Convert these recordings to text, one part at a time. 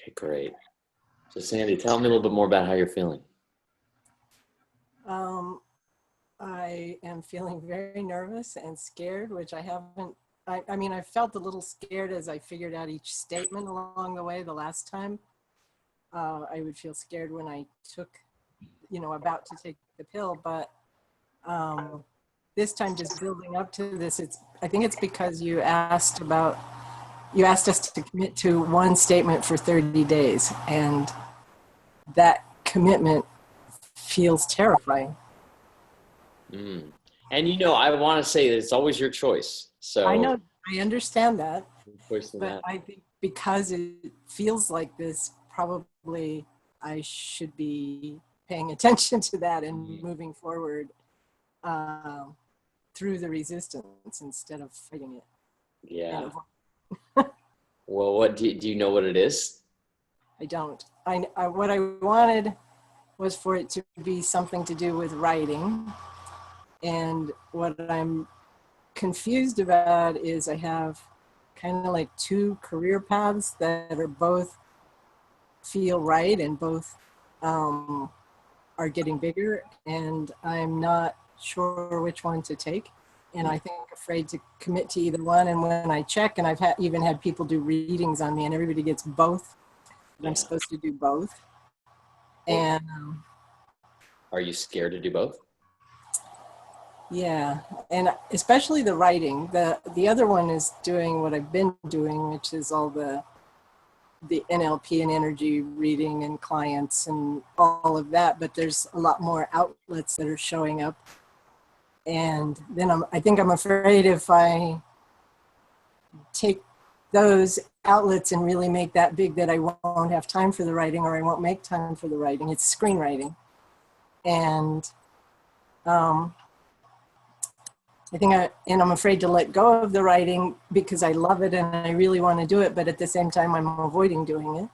Okay, great. So Sandy, tell me a little bit more about how you're feeling. I am feeling very nervous and scared, which I haven't, I mean, I felt a little scared as I figured out each statement along the way the last time. I would feel scared when I took, about to take the pill, but this time just building up to this, I think it's because you asked us to commit to one statement for 30 days, and that commitment feels terrifying. Mm. And I want to say that it's always your choice. I So know, I understand that, choice in but that. I think because it feels like this, probably I should be paying attention to that and moving forward through the resistance instead of fighting it. Yeah. Well, what do you know what it is? I don't. What I wanted was for it to be something to do with writing. And what I'm confused about is I have kind of like two career paths that are both feel right and both are getting bigger, and I'm not sure which one to take. And I think afraid to commit to either one. And when I check, and I've even had people do readings on me, and everybody gets both. Yeah. I'm supposed to do both. And are you scared to do both? Yeah, and especially the writing. The other one is doing what I've been doing, which is all the NLP and energy reading and clients and all of that. But there's a lot more outlets that are showing up. And then I think I'm afraid if I take those outlets and really make that big that I won't have time for the writing, or I won't make time for the writing. It's screenwriting. And I'm afraid to let go of the writing because I love it and I really want to do it, but at the same time I'm avoiding doing it.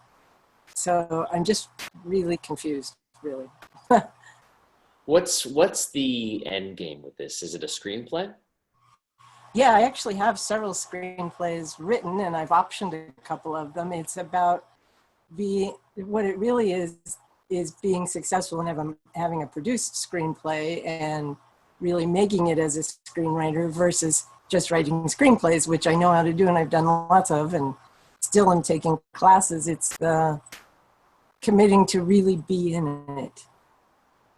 So I'm just really confused, really. What's the end game with this? Is it a screenplay? Yeah, I actually have several screenplays written, and I've optioned a couple of them. It's about what it really is being successful in having a produced screenplay and really making it as a screenwriter versus just writing screenplays, which I know how to do and I've done lots of and still am taking classes. It's committing to really be in it.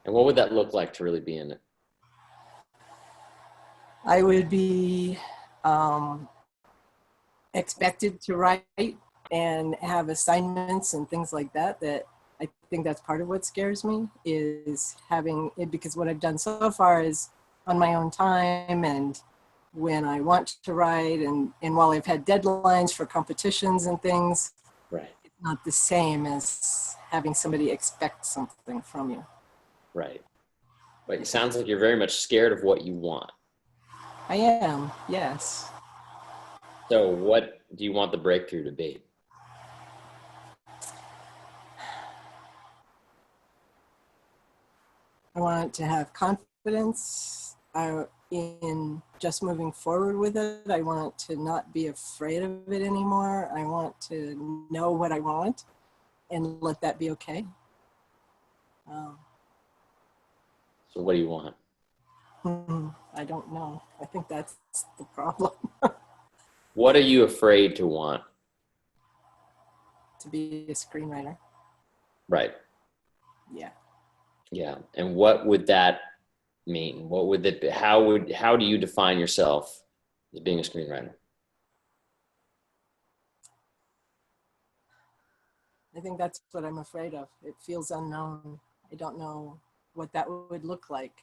And what would that look like to really be in it? I would be expected to write and have assignments and things like that. That I think that's part of what scares me, is having it, because what I've done so far is on my own time and when I want to write, and while I've had deadlines for competitions and things, right, it's not the same as having somebody expect something from you. Right. But it sounds like you're very much scared of what you want. I am, yes. So what do you want the breakthrough to be? I want to have confidence in just moving forward with it. I want to not be afraid of it anymore. I want to know what I want and let that be okay. So what do you want? I don't know. I think that's the problem. What are you afraid to want? To be a screenwriter. Right. Yeah. Yeah. And what would that mean? What would that be? How do you define yourself as being a screenwriter? I think that's what I'm afraid of. It feels unknown. I don't know what that would look like.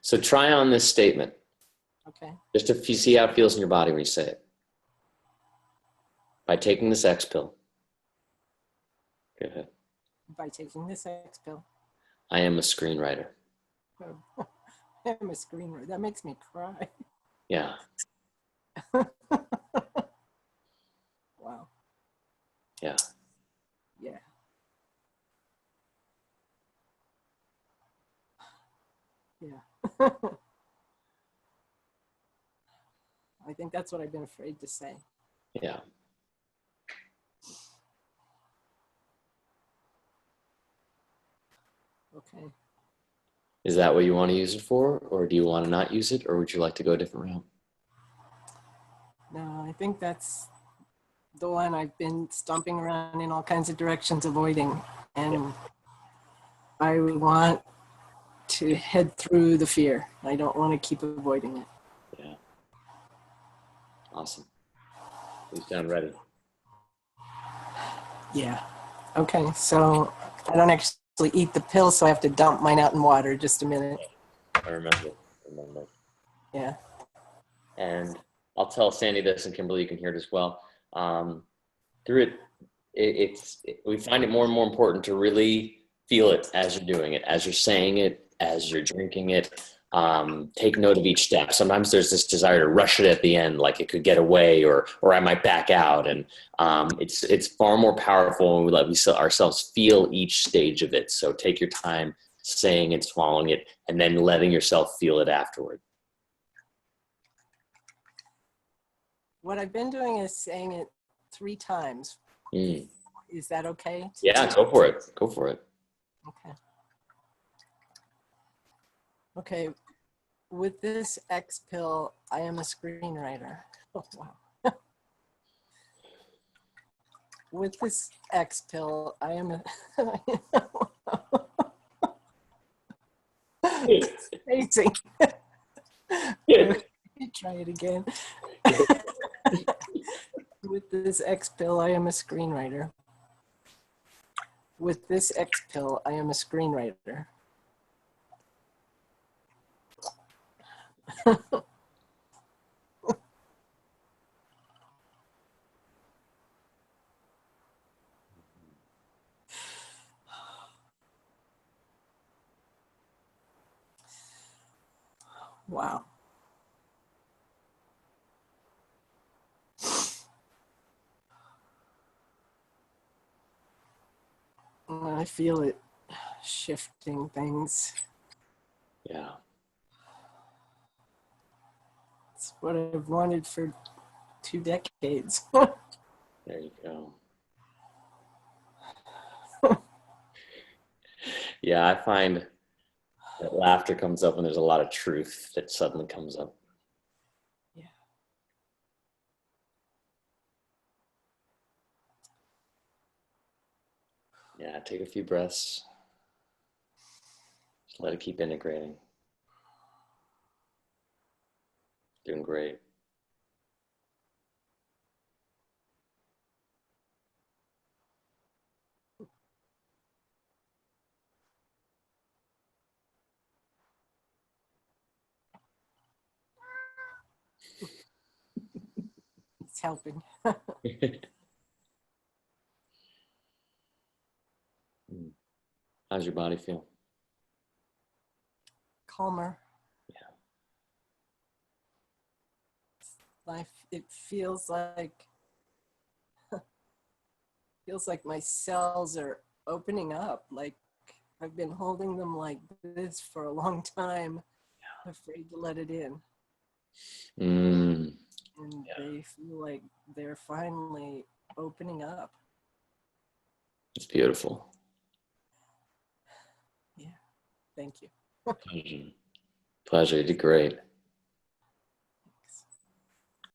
So try on this statement. Okay. Just if you see how it feels in your body when you say it. By taking this Xpill. Go ahead. By taking this Xpill. I am a screenwriter. I am a screenwriter. That makes me cry. Yeah. Wow. Yeah. Yeah. Yeah. I think that's what I've been afraid to say. Yeah. Okay. Is that what you want to use it for, or do you want to not use it, or would you like to go a different route? No, I think that's the one I've been stomping around in all kinds of directions avoiding. And I want to head through the fear. I don't want to keep avoiding it. Yeah. Awesome. You sound ready. Yeah. Okay. So I don't actually eat the pill, so I have to dump mine out in water. Just a minute. I remember. Yeah. And I'll tell Sandy this, and Kimberly, you can hear it as well. Through we find it more and more important to really feel it as you're doing it, as you're saying it, as you're drinking it. Take note of each step. Sometimes there's this desire to rush it at the end, like it could get away, or I might back out. And it's far more powerful when we let ourselves feel each stage of it. So take your time saying and swallowing it, and then letting yourself feel it afterward. What I've been doing is saying it 3 times. Mm. Is that okay? Yeah, go for it. Go for it. Okay. Okay. With this Xpill, I am a screenwriter. Oh, wow. With this Xpill, I am a... It's amazing. Try it again. With this Xpill, I am a screenwriter. With this Xpill, I am a screenwriter. Wow. I feel it shifting things. Yeah. It's what I've wanted for 2 decades. There you go. Yeah, I find that laughter comes up when there's a lot of truth that suddenly comes up. Yeah. Yeah, take a few breaths. Just let it keep integrating. Doing great. It's helping. How's your body feel? Calmer. Yeah. Life, it feels like my cells are opening up, like I've been holding them like this for a long time, afraid to let it in. Mm. And they feel like they're finally opening up. It's beautiful. Yeah, thank you. Pleasure. Pleasure. You did great.